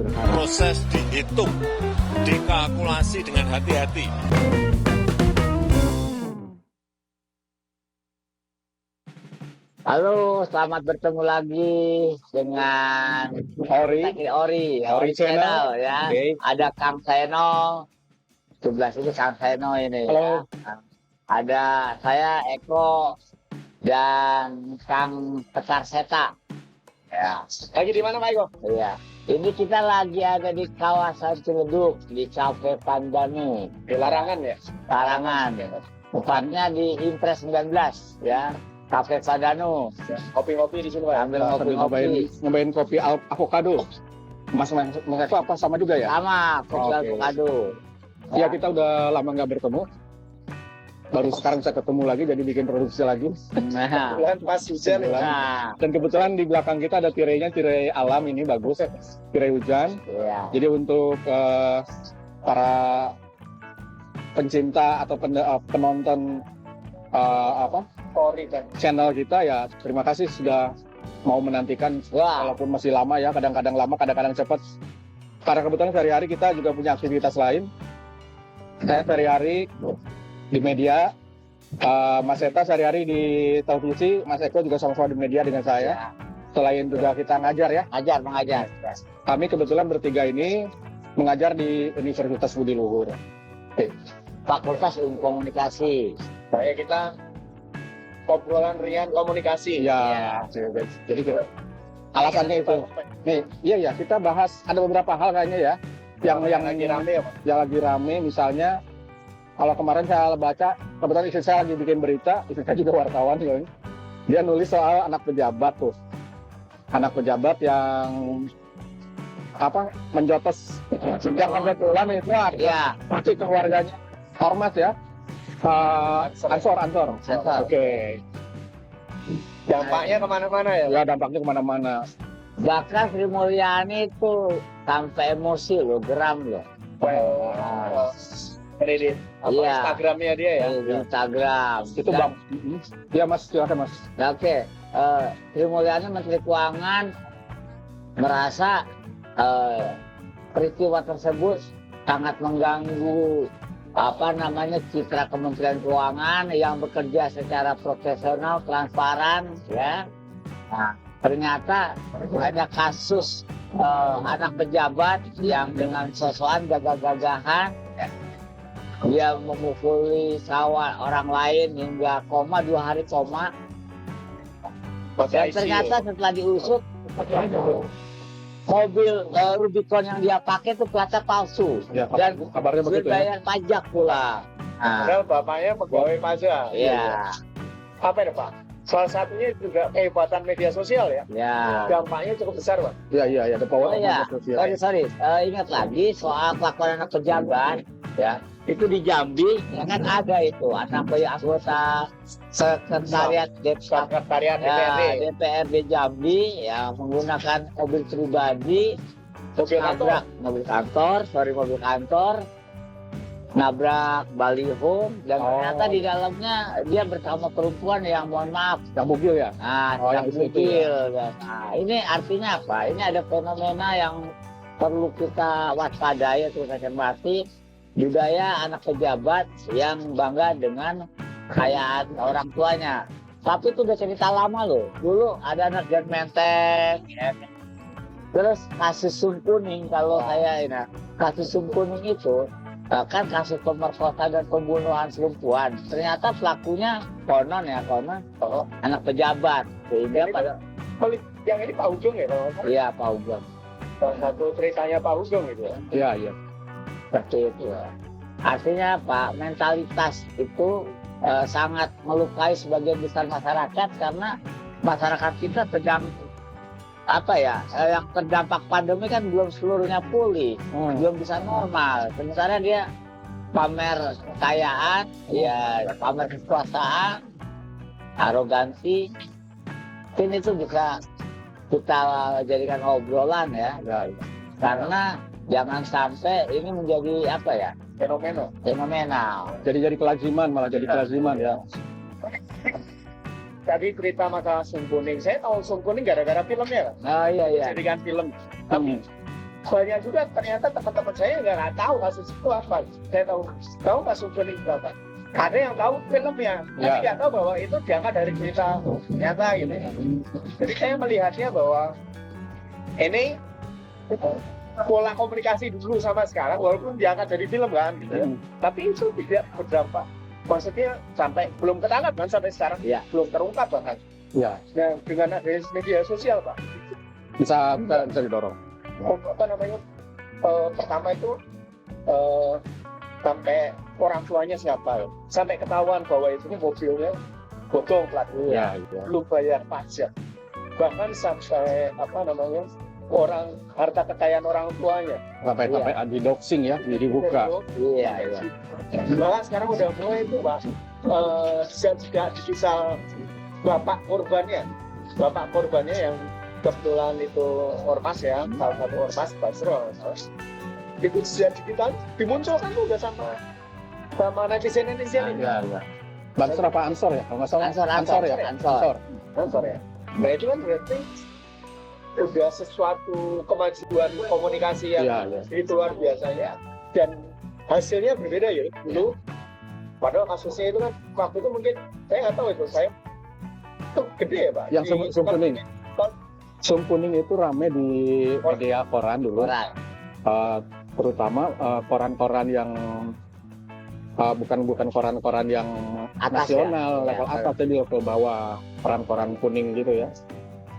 sederhana. Proses dihitung, dikalkulasi dengan hati-hati. Halo, selamat bertemu lagi dengan Ori Channel. ya. Oke. Ada Kang Seno, sebelah sini Kang Seno ini. Halo. Ya. Ada saya Eko dan Kang Petar Seta. Ya. Lagi di mana Pak Eko? Iya. Ini kita lagi ada di kawasan Ciledug di Cafe Pandanu. Di Larangan ya? Larangan. Tepatnya di Impres 19 ya. Cafe Pandanu. Kopi-kopi di sini Pak. Ambil Sambil ngopi-ngopi. nyobain kopi avocado. Mas Eko apa sama juga ya? Sama, kopi Oke. avocado. Ya kita udah lama nggak bertemu. Baru sekarang saya ketemu lagi, jadi bikin produksi lagi. Nah, Pas hujan. nah, Dan kebetulan di belakang kita ada tirainya, tirai alam ini bagus, tirai hujan. iya. Jadi untuk para pencinta atau penonton channel kita ya, terima kasih sudah mau menantikan. Wah, Walaupun masih lama ya, kadang-kadang lama, kadang-kadang cepat. Karena kebetulan sehari-hari kita juga punya aktivitas lain. Saya sehari-hari di media, Mas Eta sehari-hari di televisi, Mas Eko juga sama-sama di media dengan saya. ya. Selain juga kita ngajar ya, Mengajar. kami kebetulan bertiga ini mengajar di Universitas Budi Luhur. Fakultas Ilmu Komunikasi. Kayak kita obrolan rian komunikasi. Ya, jadi alasannya itu. Nih, iya ya, kita bahas ada beberapa hal kayaknya ya, yang lagi rame ya, Pak? yang lagi rame. Misalnya, kalau kemarin saya baca, kebetulan istri saya lagi bikin berita, istri saya juga wartawan, ya. Dia nulis soal anak pejabat tuh, anak pejabat yang menjotos sejak kebetulan itu ada Ya, pasti keluarganya ormas ya, ansor. Oke. Dampaknya kemana-mana ya. Ya dampaknya kemana-mana. bahkan Sri Mulyani itu sampai emosi loh, geram loh. Kredit Iya. Instagramnya dia ya. Di Instagram. Itu Dan- bang. Ya mas, silakan mas. Oke, Sri Mulyani Menteri Keuangan merasa peristiwa tersebut sangat mengganggu citra Kementerian Keuangan yang bekerja secara profesional, transparan, ya. Nah, ternyata ada kasus anak pejabat yang dengan sosokan gagah-gagahan, ya, dia memukuli sawah orang lain hingga koma, 2 hari koma. Dan ternyata setelah diusut, mobil Rubicon yang dia pakai itu platnya palsu. Ya, Dan kabarnya begitu ya. berbayar pajak pula. Nah, Padahal bapaknya pegawai pajak. iya, Apa ya Pak? Salah satunya juga kehebatan media sosial ya. ya. Dampaknya cukup besar Pak. Iya, the power Oh of ya, media sosial. sorry. Ingat lagi soal kelakuan anak pejabat, ya. Itu di Jambi, ya kan ada itu anak anggota sekretariat Sekretariat DPRD. DPRD Jambi yang menggunakan mobil pribadi Mobil kantor. nabrak mobil kantor, nabrak baliho, dan ternyata di dalamnya dia bersama perempuan yang mohon maaf, Yang mobil ya. nah, Oh, sedang yang itu bugil. Nah, ini artinya apa? Ini ada fenomena yang perlu kita waspadai atau kita cermati, budaya anak pejabat yang bangga dengan kekayaan orang tuanya. Tapi itu udah cerita lama loh. Dulu ada anak Jan Menteng, ya. Terus kasus Sumkuning, kalau saya ini, kasus Sumkuning itu kan kasus pemerkosaan dan pembunuhan perempuan. Ternyata pelakunya konon anak pejabat. Sehingga pada Yang ini Pak Ujung ya kalau nggak salah. iya Pak Ugeng. Salah satu ceritanya Pak Ujung itu ya. Iya. Seperti itu. Artinya Pak, mentalitas itu sangat melukai sebagian besar masyarakat karena masyarakat kita sedang yang terdampak pandemi kan belum seluruhnya pulih, belum bisa normal. Sementara dia pamer kekayaan, ya pamer kekuasaan, arogansi. Ini itu bisa kita jadikan obrolan ya. Karena jangan sampai ini menjadi fenomenal. Jadi kelaziman, malah jadi kelaziman ya. Tadi cerita masalah Sumkuning. Saya tahu Sumkuning gara-gara filmnya kan. Oh iya. Jadikan film. Hmm. banyak juga ternyata teman-teman saya nggak tahu kasus itu apa. Saya tahu kasus kuning berapa. Ada yang tahu filmnya, tapi nggak tahu bahwa itu diangkat dari cerita nyata gitu. Jadi saya melihatnya bahwa ini pola komunikasi dulu sama sekarang, walaupun diangkat dari film kan, gitu. Tapi itu tidak berdampak. Maksudnya sampai belum ketangkap kan sampai sekarang, belum terungkap bahkan. Ya, Nah, dengan adanya media sosial, Pak, bisa didorong. apa namanya? Pertama itu sampai orang tuanya siapa, sampai ketahuan bahwa itu mobilnya bodong platnya, belum bayar pajak, bahkan sampai apa namanya orang harta kekayaan orang tuanya, Sampai di doxing ya, dibuka. Iya. Bahkan sekarang udah mulai itu, Pak, juga digital bapak korbannya yang kebetulan itu ormas ya, salah satu ormas Basro, itu secara digital dimunculkan tuh udah sama netizen ini. Banser apa Ansor ya? Kalau nggak salah Ansor ya. Ansor ya. Nah itu kan berarti udah sesuatu kemajuan komunikasi yang itu luar biasa ya. Dan hasilnya berbeda ya dulu. Padahal kasusnya itu kan waktu itu mungkin saya nggak tahu itu, saya itu gede ya, Pak. Yang Sumpuning. Sumpuning itu rame di media koran dulu. Terutama koran-koran yang bukan koran-koran yang Atas nasional, ya? level atas, tapi level bawah, koran-koran kuning gitu ya.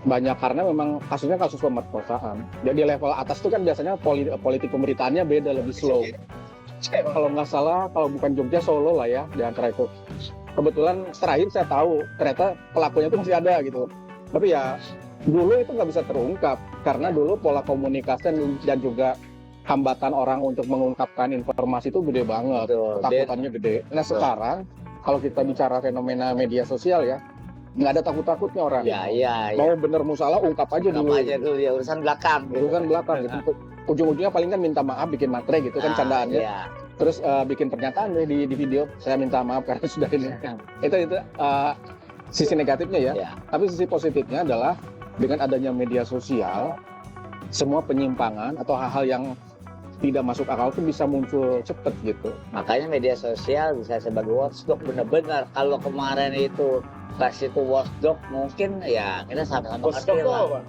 Banyak karena memang kasusnya kasus pemerkosaan. Jadi level atas itu kan biasanya politik pemberitaannya beda, lebih slow. Kalau nggak salah, kalau bukan Jogja, Solo lah ya, di antara itu. Kebetulan terakhir saya tahu, ternyata pelakunya itu masih ada gitu. Tapi ya, dulu itu nggak bisa terungkap, karena dulu pola komunikasi dan juga hambatan orang untuk mengungkapkan informasi itu gede banget, takutannya gede. Nah sekarang, kalau kita bicara fenomena media sosial ya, nggak ada takut-takutnya orang. Iya. Mau bener mau salah, ungkap aja dulu. Ya, urusan belakang. Urusan belakang gitu. Ujung-ujungnya paling kan minta maaf, bikin materai gitu kan candaannya. Iya. Terus bikin pernyataan deh di video, saya minta maaf karena sudah ini. Itu sisi negatifnya ya. Tapi sisi positifnya adalah dengan adanya media sosial, semua penyimpangan atau hal-hal yang tidak masuk akal itu bisa muncul cepet gitu. Makanya media sosial bisa sebagai watchdog benar-benar. Kalau kemarin itu pas itu watchdog mungkin ya kita sama-sama ngerti lah.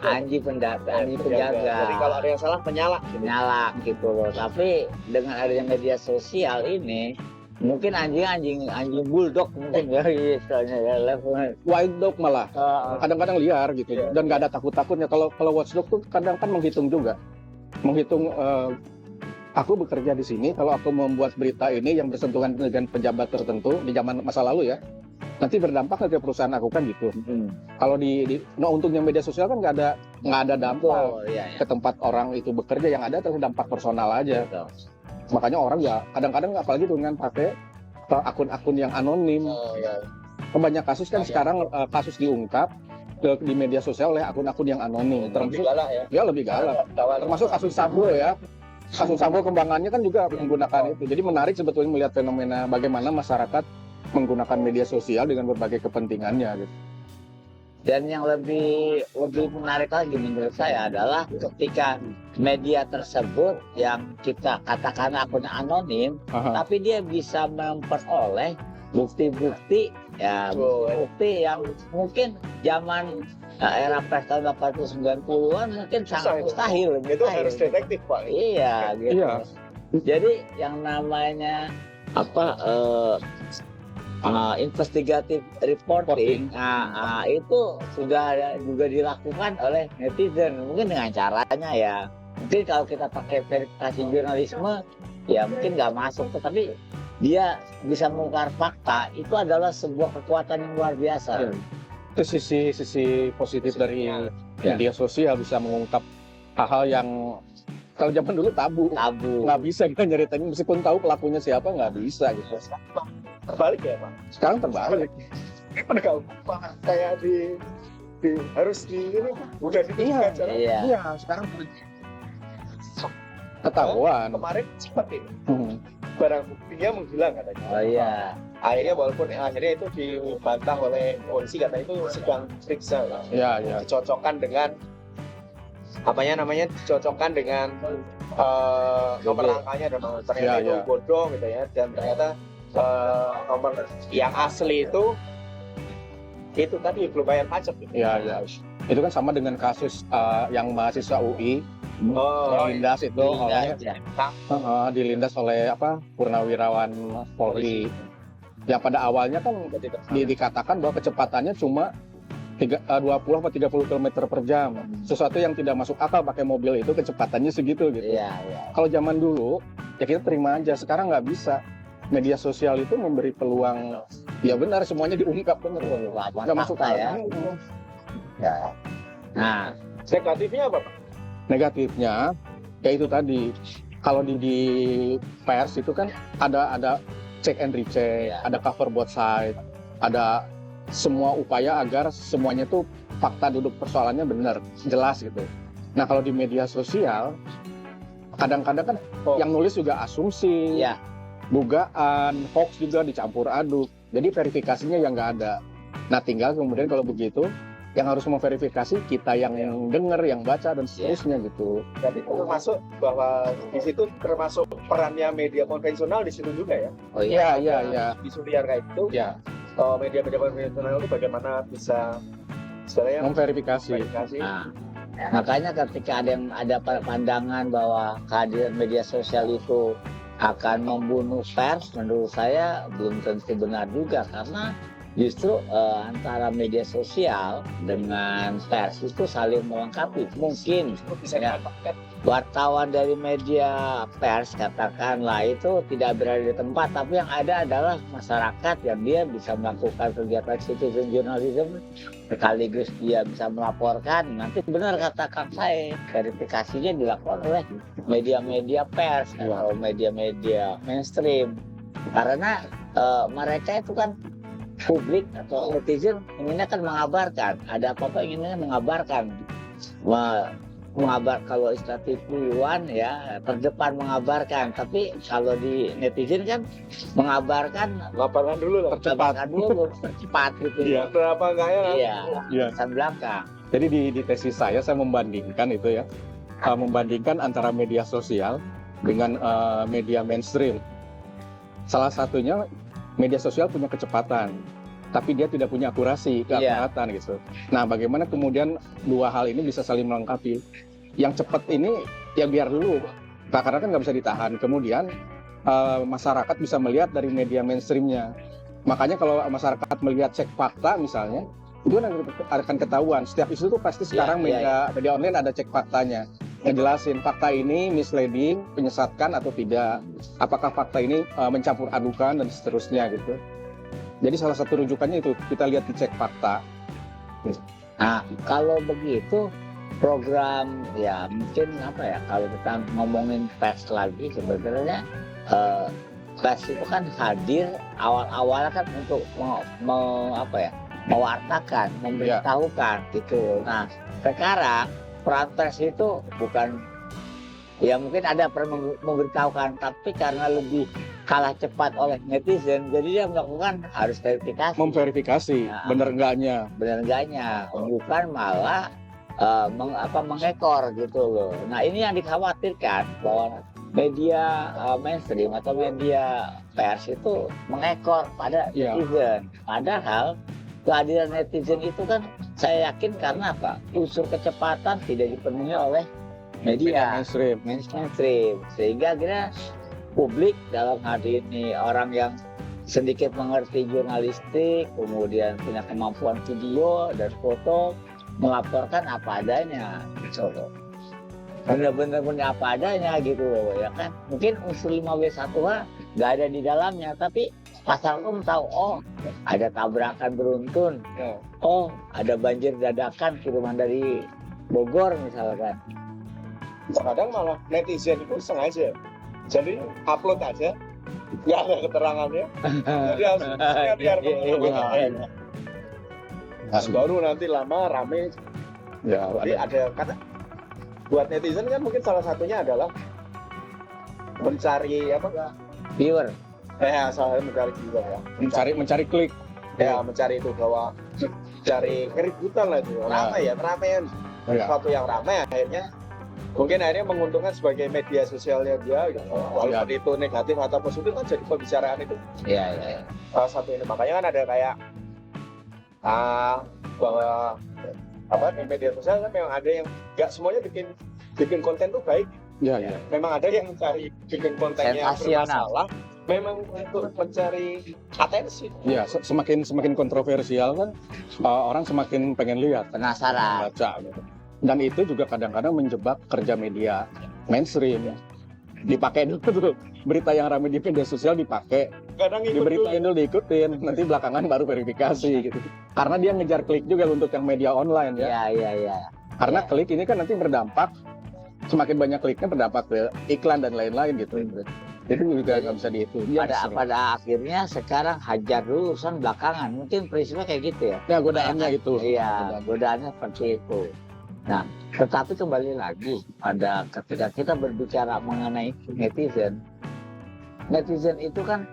Anjing penjaga. Jadi kalau ada yang salah penyala Gitu loh. Tapi dengan adanya media sosial ini mungkin anjing bulldog mungkin ya istilahnya ya levelnya. Wild dog malah kadang-kadang liar gitu dan nggak ada takut-takutnya. Kalau watchdog tuh kadang kan menghitung juga. Aku bekerja di sini, kalau aku membuat berita ini yang bersentuhan dengan pejabat tertentu di zaman masa lalu ya, nanti berdampak ke perusahaan aku kan gitu. Kalau untungnya media sosial kan nggak ada dampak ke tempat orang itu bekerja, yang ada terus dampak personal aja. Makanya orang ya kadang-kadang apalagi dengan pakai akun-akun yang anonim. Banyak kasus kan sekarang kasus diungkap di media sosial oleh akun-akun yang anonim. Lebih galak ya? Lebih galak. Termasuk kasus Sambo ya. Kasus Sambo kembangannya kan juga menggunakan itu. Jadi menarik sebetulnya melihat fenomena bagaimana masyarakat menggunakan media sosial dengan berbagai kepentingannya gitu. Dan yang lebih menarik lagi menurut saya adalah ketika media tersebut yang kita katakan akunnya anonim, tapi dia bisa memperoleh bukti-bukti yang mungkin zaman era pers tahun 80-90-an mungkin sangat mustahil. Itu harus detektif, Pak. Iya, gitu. Iya. Jadi yang namanya investigative reporting, itu sudah juga dilakukan oleh netizen. Mungkin dengan caranya ya, mungkin kalau kita pakai verifikasi jurnalisme, ya mungkin nggak masuk, tetapi dia bisa mengungkap fakta. Itu adalah sebuah kekuatan yang luar biasa. Itu sisi positif dari media sosial, bisa mengungkap hal-hal yang kalau zaman dulu tabu. Nggak bisa kita nyeritain, meskipun tahu pelakunya siapa nggak bisa gitu. Terbalik ya, Pak? Sekarang terbalik. Penegak hukum kayak harus ini udah ditunjukkan. Iya, sekarang ketahuan. Kemarin seperti ini. Barang buktinya menghilang katanya. Oh iya. Akhirnya itu dibantah oleh polisi, katanya itu sedang periksa. Iya. Dicocokkan dengan apanya namanya dicocokkan dengan nomor angkanya dan ternyata itu bodong gitu ya, dan ternyata nomor yang asli itu tadi belum bayar pajak gitu. Ya. Itu kan sama dengan kasus yang mahasiswa UI yang dilindas itu dilindas oleh purnawirawan Polri. Yang pada awalnya kan dikatakan bahwa kecepatannya cuma 20 atau 30 km per jam. Sesuatu yang tidak masuk akal, pakai mobil itu kecepatannya segitu gitu. Kalau zaman dulu ya kita terima aja, sekarang nggak bisa. Media sosial itu memberi peluang, ya benar semuanya diungkap benar. Nggak masuk akal. Ya. Nah, Negatifnya apa, Pak? Negatifnya ya itu tadi, kalau di pers itu kan ada check and recheck, ada cover both side, ada semua upaya agar semuanya tuh fakta duduk persoalannya benar, jelas gitu. Nah kalau di media sosial kadang-kadang kan yang nulis juga asumsi, dugaan, hoax juga dicampur aduk, jadi verifikasinya yang nggak ada. Nah tinggal kemudian kalau begitu yang harus memverifikasi kita yang denger, yang baca dan seterusnya gitu. Jadi termasuk bahwa di situ termasuk perannya media konvensional di situ juga ya. Iya. Di Suliar kayak itu. Ya. Media-media konvensional itu bagaimana bisa istilahnya memverifikasi. Nah, makanya ketika ada pandangan bahwa kehadiran media sosial itu akan membunuh pers, menurut saya belum tentu benar juga, karena justru antara media sosial dengan pers itu saling melengkapi. Mungkin ya, wartawan dari media pers katakanlah itu tidak berada di tempat, tapi yang ada adalah masyarakat yang dia bisa melakukan kegiatan citizen journalism, sekaligus dia bisa melaporkan. Nanti benar kata Kang Sae, verifikasinya dilakukan oleh media-media pers atau media-media mainstream, karena mereka itu kan publik atau netizen inginnya kan mengabarkan, ada apa-apa inginnya mengabarkan, mengabar kalau istilah TV1 ya terdepan mengabarkan, tapi kalau di netizen kan mengabarkan dulu lah, percepat gitu. Iya, berapa enggaknya kan? Iya, pesan belakang. Jadi di tesis saya membandingkan itu ya, membandingkan antara media sosial dengan media mainstream. Salah satunya media sosial punya kecepatan, tapi dia tidak punya akurasi, keakuratan gitu. Nah, bagaimana kemudian dua hal ini bisa saling melengkapi? Yang cepat ini ya biar dulu, karena kan nggak bisa ditahan. Kemudian masyarakat bisa melihat dari media mainstreamnya. Makanya kalau masyarakat melihat cek fakta misalnya, itu akan ketahuan. Setiap isu itu pasti sekarang media online ada cek faktanya. Ngejelasin fakta ini misleading, menyesatkan atau tidak, apakah fakta ini mencampur adukan dan seterusnya gitu. Jadi salah satu rujukannya itu kita lihat di cek fakta. Nah kalau begitu program ya mungkin kalau kita ngomongin pers lagi sebenarnya pers itu kan hadir awal-awal kan untuk mewartakan, memberitahukan gitu. Nah sekarang peran pers itu bukan, ya mungkin ada peran memberitahukan, tapi karena lebih kalah cepat oleh netizen, jadi dia melakukan harus verifikasi. Memverifikasi, benar enggaknya, bukan malah mengekor gitu loh. Nah ini yang dikhawatirkan, bahwa media mainstream atau media pers itu mengekor pada netizen. Padahal kehadiran netizen itu kan saya yakin karena unsur kecepatan tidak dipenuhi oleh media mainstream, sehingga akhirnya publik dalam hal ini orang yang sedikit mengerti jurnalistik, kemudian punya kemampuan video dan foto, melaporkan apa adanya gitu loh. Benar-benar punya apa adanya gitu loh ya kan. Mungkin unsur 5W1H nggak ada di dalamnya, tapi pasal hukum tahu, ada tabrakan beruntun, ada banjir dadakan kiriman dari Bogor misalkan. Kadang malah netizen itu sengaja, jadi upload aja, nggak ada keterangannya, jadi harusnya biar baru nanti lama rame. Jadi ada kata buat netizen kan mungkin salah satunya adalah mencari viewer. Salah mencari viewer ya. Mencari klik. Ya, mencari itu bahwa cari keributan lah itu. Ramean. sesuatu yang ramai akhirnya mungkin akhirnya menguntungkan sebagai media sosialnya dia gitu. Walaupun itu negatif atau positif kan jadi pembicaraan itu Iya. salah satu ini. Makanya kan ada kayak bahwa di media sosial kan memang ada yang nggak semuanya bikin konten tuh baik. Iya. Memang ada yang mencari bikin kontennya Sensasional. bermasalah memang untuk mencari atensi. Iya, semakin kontroversial kan orang semakin pengen lihat, Penasaran. baca gitu. Dan itu juga kadang-kadang menjebak kerja media mainstream. Dipakai dulu tuh berita yang ramai di media sosial dipakai, Kadang ikut diberitain dulu diikutin, nanti belakangan baru verifikasi gitu. Karena dia ngejar klik juga untuk yang media online ya. Iya. Karena klik ini kan nanti berdampak, semakin banyak kliknya berdampak ke iklan dan lain-lain gitu. Jadi juga nggak bisa dihitung. Pada akhirnya sekarang hajar dulu urusan belakangan. Mungkin prinsipnya kayak gitu ya. Ya godaannya itu. Iya, godaannya seperti itu. Nah, tetapi kembali lagi pada ketika kita berbicara mengenai netizen itu kan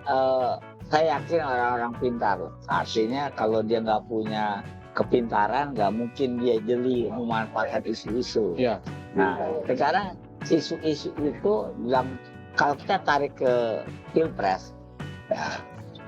saya yakin orang-orang pintar. Artinya kalau dia nggak punya kepintaran, nggak mungkin dia jeli memanfaatkan isu-isu. Iya. Nah, sekarang isu-isu itu kalau kita tarik ke pilpres, ya,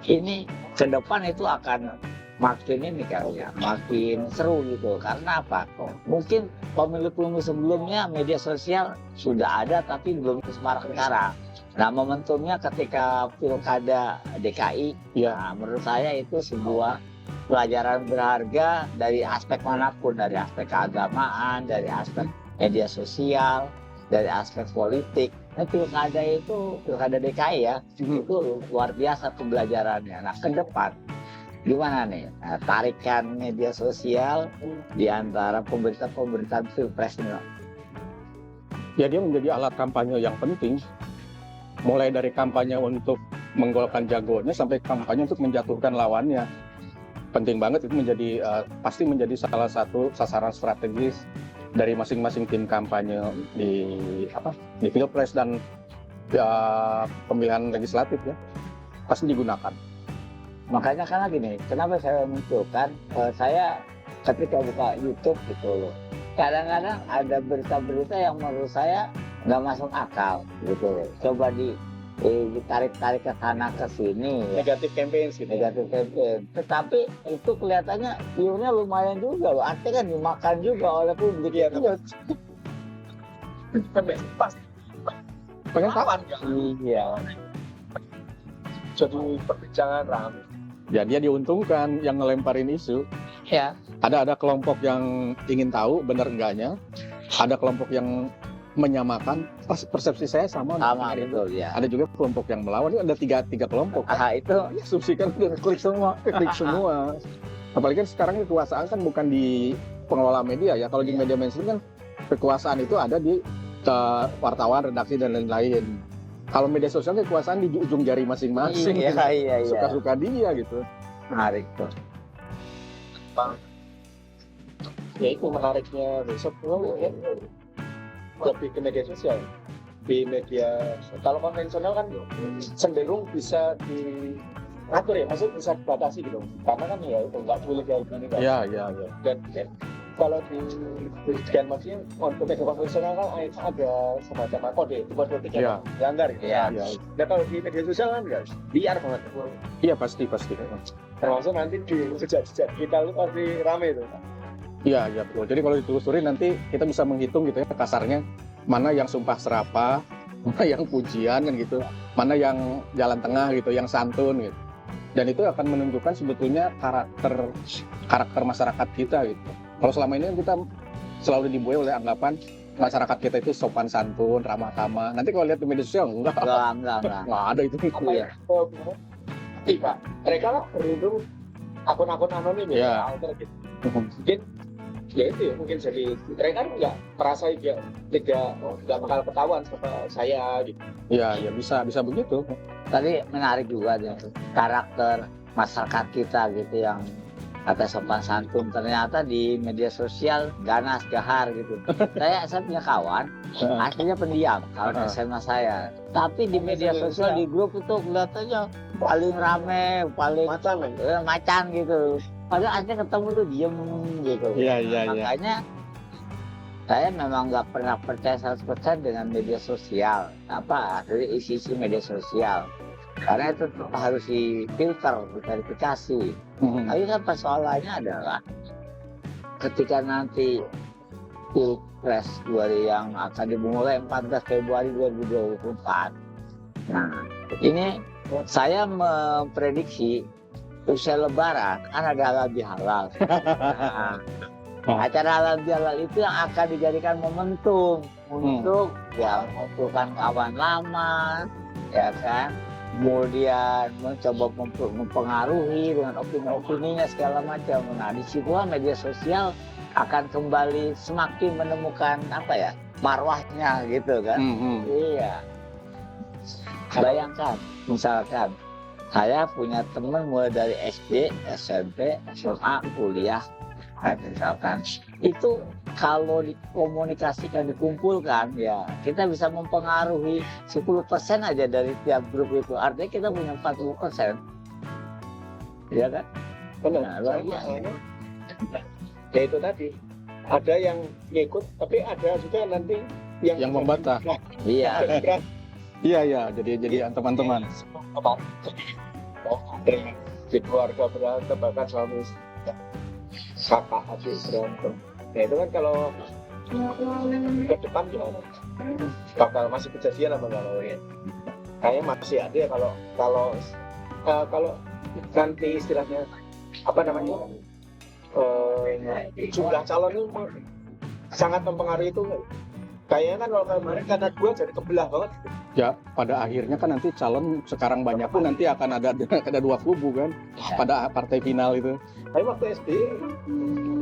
ini ke depan itu akan makin ini kayaknya, makin seru gitu. Karena apa? Mungkin pemilu-pemilu sebelumnya media sosial sudah ada tapi belum semarak sekarang. Nah, momentumnya ketika pilkada DKI, nah, menurut saya itu sebuah pelajaran berharga dari aspek manapun, dari aspek keagamaan, dari aspek media sosial, dari aspek politik. Nah, pilkada DKI ya, itu luar biasa pembelajarannya. Nah, ke depan gimana nih tarikan media sosial di antara pemberitaan pilpres ini? Ya dia menjadi alat kampanye yang penting. Mulai dari kampanye untuk menggolkan jagonya sampai kampanye untuk menjatuhkan lawannya. Penting banget itu pasti menjadi salah satu sasaran strategis dari masing-masing tim kampanye di pilpres dan pemilihan legislatif ya, pasti digunakan. Makanya karena gini, kenapa saya munculkan, saya ketika buka YouTube gitu loh, kadang-kadang ada berita-berita yang menurut saya nggak masuk akal gitu loh. Coba ditarik-tarik ke sana ke sini ya. negatif campaign gitu. Negatif campaign. Tetapi itu kelihatannya view-nya lumayan juga loh. Artinya kan dimakan juga oleh publik. Iya, pas Pengen kawan kan. Iya. Jadi perbincangan ramai. Ya dia diuntungkan yang ngelemparin isu. Ya. Ada kelompok yang ingin tahu benar enggaknya, ada kelompok yang menyamakan, persepsi saya sama Betul ya. Ada juga kelompok yang melawan, ada tiga kelompok. Itu Asumsikan udah klik semua. Apalagi kan sekarang kekuasaan kan bukan di pengelola media ya. Kalau di media mainstream kan kekuasaan itu ada di wartawan, redaksi dan lain-lain. Kalau media sosial kekuasaan di ujung jari masing-masing. Iya. Suka-suka dia gitu. Menarik tuh. Ya itu menariknya besok ya, lebih ke media sosial. Di media kalau konvensional kan cenderung bisa diatur ya, maksudnya bisa dibatasi gitu. Karena kan ya itu nggak boleh kayak gini kan. Iya. Dan kalau di maksudnya untuk media konvensional kan ada semacam kode etik yang dilanggar gitu. Iya. Nah kalau di media sosial kan enggak, liar banget. Iya pasti. Termasuk nanti di jejak-jejak kita itu pasti rame itu. Iya betul. Jadi kalau ditelusuri nanti kita bisa menghitung gitu ya kasarnya mana yang sumpah serapah, mana yang pujian kan gitu, mana yang jalan tengah gitu, yang santun gitu. Dan itu akan menunjukkan sebetulnya karakter masyarakat kita gitu. Kalau selama ini kita selalu dibuai oleh anggapan masyarakat kita itu sopan santun, ramah tamah. Nanti kalau lihat di media sosial enggak ada itu. Iya. Iya, mereka lah beruntung akun-akun anonim ya, alter gitu. Mungkin ya itu ya, mungkin jadi mereka nggak merasa nggak bakal ketahuan sama saya gitu. Iya bisa begitu. Tadi menarik juga deh karakter masyarakat kita gitu yang kata sopan santun, ternyata di media sosial ganas gahar gitu. Saya punya kawan aslinya pendiam kawan SMA saya, tapi di media sosial di grup itu kelihatannya paling rame, paling macan gitu. Padahal aslinya ketemu tuh diem gitu. Iya. Makanya Saya memang nggak pernah percaya 100% dengan media sosial. Dari isi-isi media sosial. Karena itu tetap harus difilter, diverifikasi. Tapi kan persoalannya adalah ketika nanti Pilpres yang akan dimulai 14 Februari 2024. Nah, ini saya memprediksi usai Lebaran kan ada halal bihalal. Nah, acara halal bihalal itu yang akan dijadikan momentum untuk ya mengumpulkan kawan lama, ya kan. Kemudian mencoba mempengaruhi dengan opini-opininya segala macam. Nah, disitulah media sosial akan kembali semakin menemukan marwahnya gitu kan. Iya. Bayangkan, misalkan saya punya teman mulai dari SD, SMP, SMA, kuliah, misalkan itu kalau dikomunikasikan, dikumpulkan, ya kita bisa mempengaruhi 10% aja dari tiap grup itu. Artinya kita punya 40%. Iya kan? Benar. Nah, luar biasa. Ya itu tadi. Ada yang ngikut, tapi ada juga nanti Yang membantah. Iya. Iya, jadi teman-teman. Di keluarga berantem, bahkan suami kakak adik berantem. Nah itu kan kalau ke depan gimana? Bakal masih kejadian apa kalau ya? Kayaknya masih ada ya kalau nanti istilahnya jumlah calon itu sangat mempengaruhi itu. Kayaknya kan kalau kemarin karena dua jadi kebelah banget. Ya, pada akhirnya kan nanti calon sekarang banyak pun nanti akan ada dua kubu kan pada partai final itu. Tapi waktu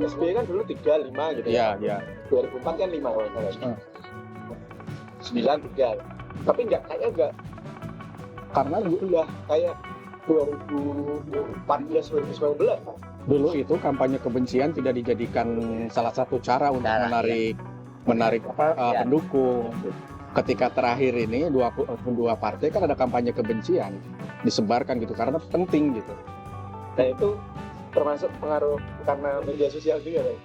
SBY kan dulu 3, 5 gitu Iya. 2004 kan 5 kalau nggak salah. 9, 3. Tapi enggak. Karena Udah kayak 2014, 2019. dulu itu kampanye kebencian tidak dijadikan salah satu cara untuk menarik pendukung. Ketika terakhir ini dua partai kan ada kampanye kebencian disebarkan gitu karena penting gitu. Nah itu termasuk pengaruh karena media sosial juga kan?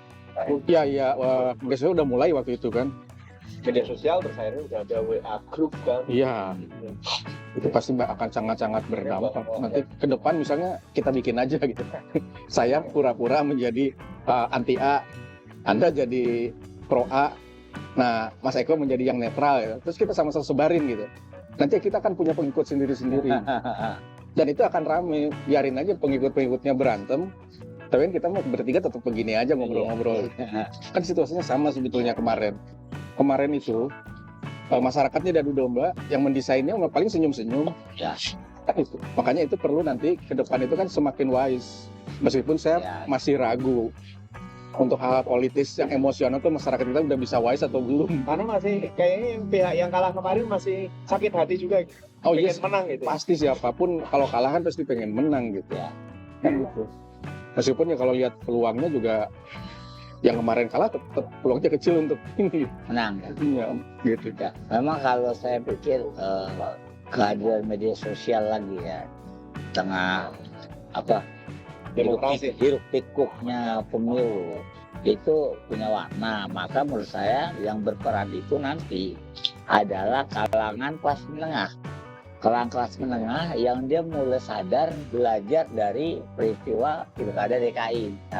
Iya, biasanya udah mulai waktu itu kan. Media sosial terus akhirnya udah ada WA group kan? Iya, itu pasti akan sangat-sangat berdampak. Nanti ke depan misalnya kita bikin aja gitu. Saya pura-pura menjadi anti A, Anda jadi pro A. Nah, Mas Eko menjadi yang netral ya. Terus kita sama-sama sebarin gitu. Nanti kita akan punya pengikut sendiri-sendiri. Dan itu akan rame. Biarin aja pengikut-pengikutnya berantem. Tapi kan kita mau bertiga tetap begini aja ngobrol-ngobrol. Kan situasinya sama sebetulnya kemarin. Kemarin itu masyarakatnya diadu domba, yang mendesainnya paling senyum-senyum. Ya. Itu. Makanya itu perlu nanti ke depan itu kan semakin wise. Meskipun saya masih ragu. Untuk hal politis yang emosional tuh masyarakat kita udah bisa wise atau belum? Karena masih kayaknya pihak yang kalah kemarin masih sakit hati juga. Oh pengen yes, menang gitu. pasti siapapun kalau kalah kan pasti pengen menang gitu. Ya. Kan gitu. Meskipun ya kalau lihat peluangnya juga yang kemarin kalah tetap peluangnya kecil untuk ini. Menang. Ya, gitu. Ya. Memang kalau saya pikir kehadiran media sosial lagi ya tengah Demokrasi. hiruk pikuknya pemilu itu punya warna. Maka menurut saya yang berperan itu nanti adalah kalangan kelas menengah. Kalangan kelas menengah yang dia mulai sadar belajar dari peristiwa Pilkada DKI.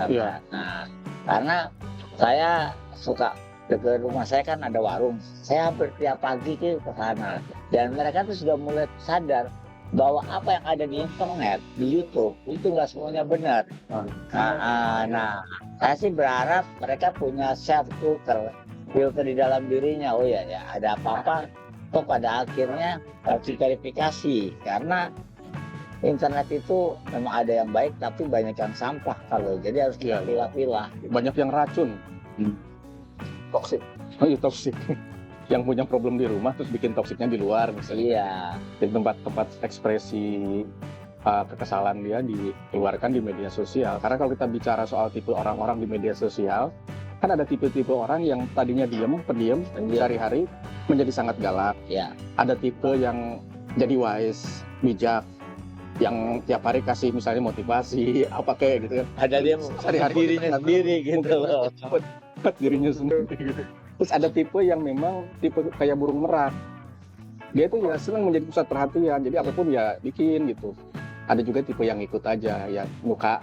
Nah, karena saya suka dekat rumah saya kan ada warung. Saya hampir tiap pagi ke sana. Dan mereka tuh sudah mulai sadar bahwa apa yang ada di internet, di YouTube, itu nggak semuanya benar. Nah, saya sih berharap mereka punya filter di dalam dirinya. Oh ya, ada apa-apa, toh pada akhirnya harus diverifikasi. Karena internet itu memang ada yang baik, tapi banyak yang sampah kalau. Jadi harus kita pilah-pilah. Banyak yang racun. Toxic. Oh iya, toksik. Yang punya problem di rumah terus bikin toksiknya di luar misalnya. Iya. Di tempat ekspresi kekesalan dia dikeluarkan di media sosial. Karena kalau kita bicara soal tipe orang-orang di media sosial, kan ada tipe-tipe orang yang tadinya pendiam sehari-hari menjadi sangat galak. Ya. Ada tipe yang jadi wise, bijak, yang tiap hari kasih misalnya motivasi apa kayak gitu kan. Ada dia Sehari-hari dirinya sendiri gitu loh. Dirinya sendiri gitu. Terus ada tipe yang memang tipe kayak burung merak. Dia tuh ya senang menjadi pusat perhatian, jadi apapun ya bikin gitu. Ada juga tipe yang ikut aja, ya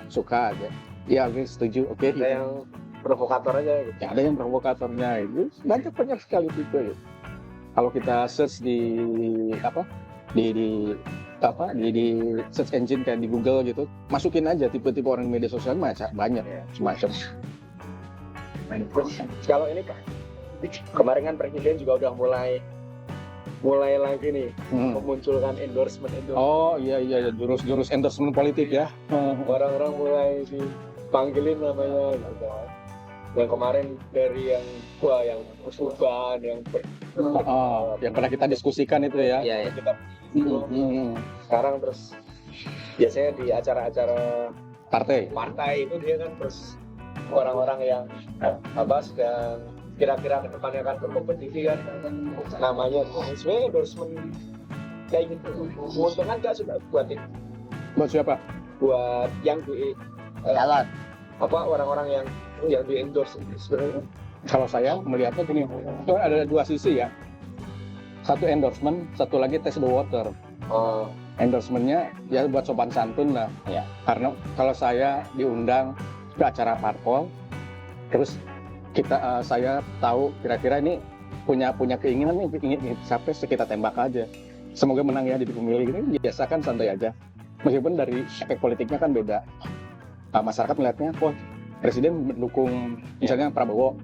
suka aja. Ya oke, setuju, oke. Ada yang provokator aja gitu. Ya, ada yang provokatornya itu banyak sekali tipe gitu. Kalau kita search di di search engine kayak di Google gitu, masukin aja tipe-tipe orang di media sosial banyak semacam. Kalau ini Pak, kemarin kan presiden juga udah mulai lagi nih memunculkan endorsement. Oh iya jurus endorsement politik ya. Orang-orang mulai dipanggilin namanya gitu. Yang kemarin dari yang usuban, yang pernah kita diskusikan itu ya. Iya. kita sekarang terus biasanya di acara-acara partai itu dia kan terus orang-orang yang sedang kira-kira ke depannya akan berkompetisi kan, namanya sebenarnya endorsement kayak gitu menguntungkan nggak sudah buat ini, Buat siapa? buat yang di Calon. orang-orang yang di endorse sebenarnya. Kalau saya melihatnya gini, itu ada dua sisi ya. Satu endorsement, satu lagi test the water. Endorsementnya ya buat sopan santun lah. Ya. Karena kalau saya diundang ke acara parpol, terus saya tahu kira-kira ini punya keinginan nih, ingin siapa kita tembak aja. Semoga menang ya di pemilih ini, biasa kan santai aja. Meskipun dari efek politiknya kan beda. Masyarakat melihatnya, presiden mendukung misalnya Prabowo,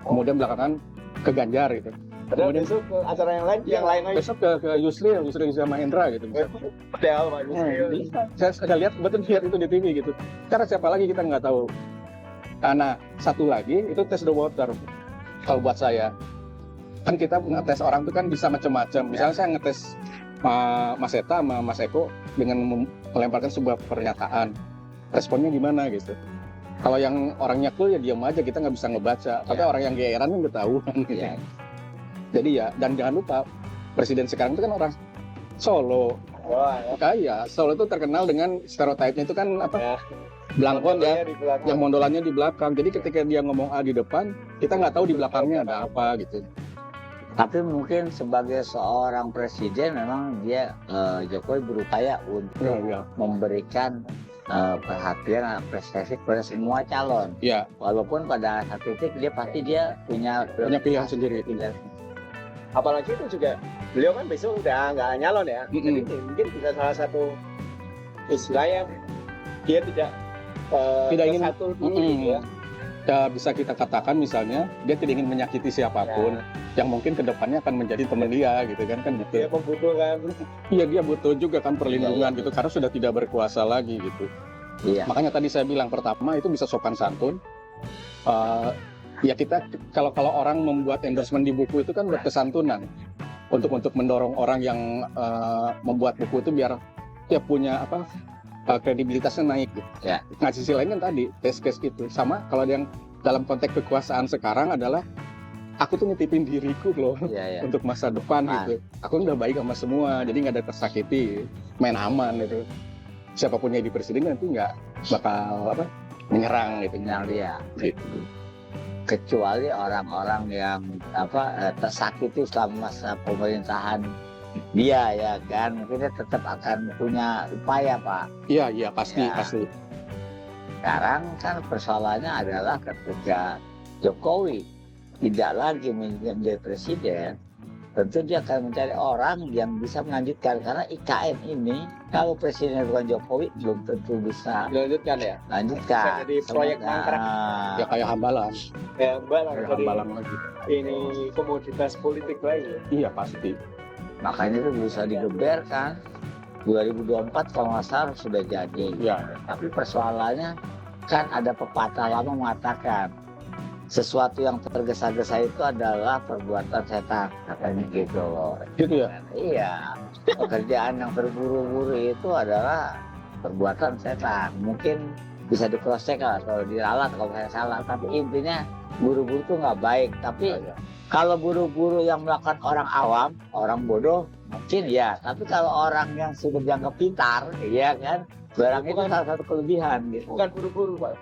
kemudian belakangan ke Ganjar gitu. Kemudian besok ke acara yang lain lagi. Besok ke Yusri sama Hendra gitu. Padahal Pak Yusril. Saya lihat itu di TV gitu. Karena siapa lagi kita nggak tahu. Nah, satu lagi itu test the water. Kalau buat saya, kan kita ngetes orang itu kan bisa macam-macam. Misalnya saya ngetes Mas Eta sama Mas Eko dengan melemparkan sebuah pernyataan. Responnya gimana gitu. Kalau yang orangnya cool ya diam aja, kita nggak bisa ngebaca. Tapi orang yang geeran kan ketahuan gitu. Ya. Jadi ya, dan jangan lupa presiden sekarang itu kan orang Solo. Kaya Solo itu terkenal dengan stereotipnya itu kan belangkon ya, yang mondolannya di belakang. Jadi ketika dia ngomong A di depan, kita nggak tahu di belakangnya ada apa gitu. Tapi mungkin sebagai seorang presiden memang dia Jokowi berupaya untuk memberikan perhatian prestasi kepada semua calon. Ya. Walaupun pada satu titik dia pasti punya pilihan sendiri. Apalagi itu juga beliau kan besok udah nggak nyalon ya. Jadi mungkin bisa salah satu istilahnya dia tidak ingin satu dulu gitu ya. Bisa kita katakan misalnya dia tidak ingin menyakiti siapapun yang mungkin kedepannya akan menjadi teman dia gitu kan gitu. Dia membutuhkan. Iya, dia butuh juga kan perlindungan gitu karena sudah tidak berkuasa lagi gitu. Iya. Makanya tadi saya bilang pertama itu bisa sopan santun. Ya kita kalau orang membuat endorsement di buku itu kan buat kesantunan untuk mendorong orang yang membuat buku itu biar dia punya kredibilitasnya naik gitu. Ya. Nah sisi lain kan tadi test case itu sama kalau yang dalam konteks kekuasaan sekarang adalah aku tuh nitipin diriku loh untuk masa depan gitu. Aku udah baik sama semua jadi nggak ada tersakiti, main aman gitu. Siapapun yang jadi presiden nanti nggak bakal menyerang gitu. Menyerang dia. Gitu. Kecuali orang-orang yang tersakiti selama masa pemerintahan dia ya kan, mungkin dia tetap akan punya upaya Pak. Iya pasti. Sekarang kan persoalannya adalah ketika Jokowi tidak lagi menjadi presiden, tentu dia akan mencari orang yang bisa melanjutkan karena IKN ini kalau presiden bukan Jokowi belum tentu bisa Dilanjutkan ya. lanjutkan. Jadi proyek mangkrak. Ya kayak hambalang. Hambalang lagi. Ini komoditas politik lagi. Iya pasti. Makanya itu bisa digeberkan 2024 kalau nggak salah sudah jadi. Ya. Tapi persoalannya kan ada pepatah lama mengatakan sesuatu yang tergesa-gesa itu adalah perbuatan setan, katanya gitu loh. Gitu ya? Iya. Pekerjaan yang terburu-buru itu adalah perbuatan setan. Mungkin bisa di cross check lah kalau diralat kalau saya salah. Tapi intinya buru-buru itu nggak baik. Tapi kalau buru-buru yang melakukan orang awam, orang bodoh, mungkin ya. Tapi kalau orang yang sudah dianggap pintar, ya kan, barang itu salah satu kelebihan gitu. Bukan buru-buru Pak.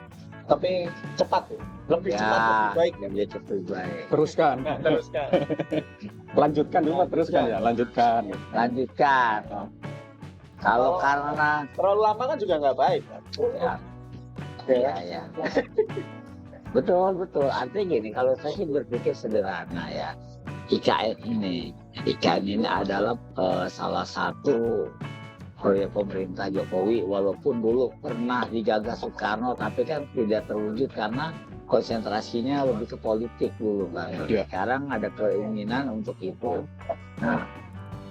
tapi cepat ya. Lebih cepat lebih baik ya. Lebih cepat lebih baik. Teruskan, Nah, teruskan. lanjutkan dulu, teruskan ya, lanjutkan. Lanjutkan. Kalau karena terlalu lama kan juga nggak baik kan. ya, ya. Betul. Artinya gini, kalau saya sih berpikir sederhana ya. IKN ini adalah salah satu proyek pemerintah Jokowi, walaupun dulu pernah digagas Soekarno, tapi kan tidak terwujud karena konsentrasinya lebih ke politik dulu kan. Ya. Sekarang ada keinginan untuk itu. Nah,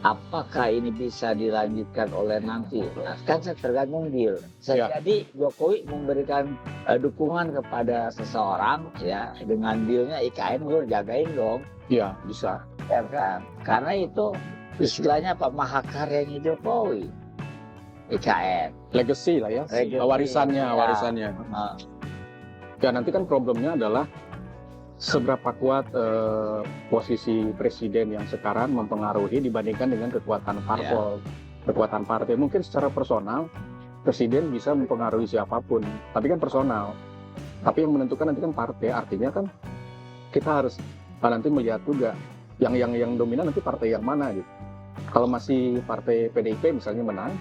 apakah ini bisa dilanjutkan oleh nanti? Nah, kan tergantung deal. Jadi Jokowi memberikan dukungan kepada seseorang ya, dengan dealnya IKN gue jagain dong. Iya, bisa. Ya kan? Karena itu istilahnya apa, mahakaryanya Jokowi, IKN. Legacy lah ya, Legacy, warisannya, ya. warisannya. Nah, Ya nanti kan problemnya adalah seberapa kuat posisi presiden yang sekarang mempengaruhi dibandingkan dengan kekuatan parpol. Kekuatan partai mungkin secara personal presiden bisa mempengaruhi siapapun, tapi kan personal. Tapi yang menentukan nanti kan partai, artinya kan kita harus nanti melihat juga yang dominan nanti partai yang mana gitu. Kalau masih partai PDIP misalnya menang,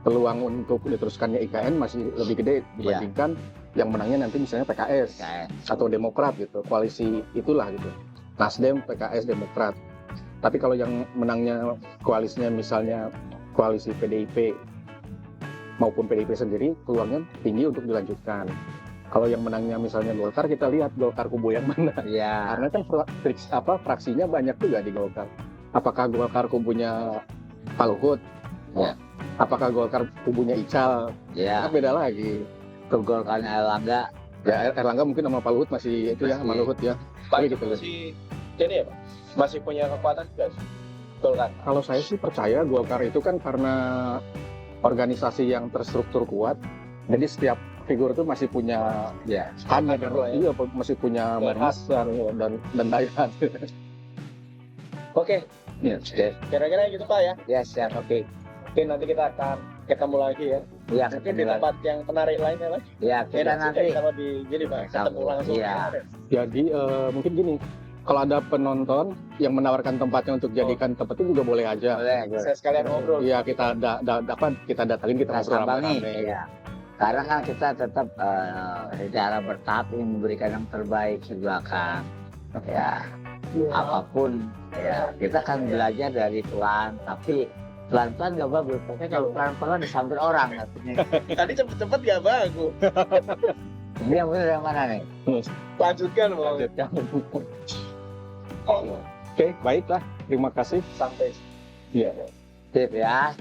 peluang untuk diteruskannya IKN masih lebih gede dibandingkan yang menangnya nanti misalnya PKS atau Demokrat gitu, koalisi itulah gitu. Nasdem, PKS, Demokrat. Tapi kalau yang menangnya koalisinya misalnya koalisi PDIP maupun PDIP sendiri, peluangnya tinggi untuk dilanjutkan. Kalau yang menangnya misalnya Golkar, kita lihat Golkar kubu yang mana. ya. Karena kan fraksinya banyak juga di Golkar. Apakah Golkar kubunya Pak Luhut? Ya. Apakah Golkar kubunya Ical? Ya. Kan beda lagi. Golkarnya Erlangga. Ya Erlangga mungkin sama Pak Luhut masih itu ya, sama Luhut ya. Pak Tapi gitu. masih ini ya Pak, masih punya kekuatan juga sih. Golkar. Kalau saya sih percaya Golkar itu kan karena organisasi yang terstruktur kuat. Jadi setiap figur itu masih punya hanya ya. masih punya markas dan daya. Oke, Ya. kira-kira gitu Pak ya. Ya siap. Oke, nanti kita akan ketemu lagi ya. Ya Mungkin di tempat yang menarik lainnya Pak. Ya kita Enak juga nanti. kalau di gini Pak, ketemu langsung. Iya. Jadi mungkin gini, kalau ada penonton yang menawarkan tempatnya untuk jadikan tempat itu juga boleh aja. Boleh. Saya sekalian ngobrol. Iya kita kita datangin kita Kita ngobrol sambal nih. rame-rame. Iya. Karena kan kita tetap secara bertahap ingin memberikan yang terbaik juga kan. Ya, apapun ya kita kan belajar dari pelan, tapi pelan-pelan gak bagus. Tapi kalau pelan-pelan disambil orang artinya. Tadi cepet-cepet gak bagus. Ini yang benar yang mana nih? Lanjutkan Bang. Oke, baiklah. Terima kasih. Sampai Iya. Sip ya.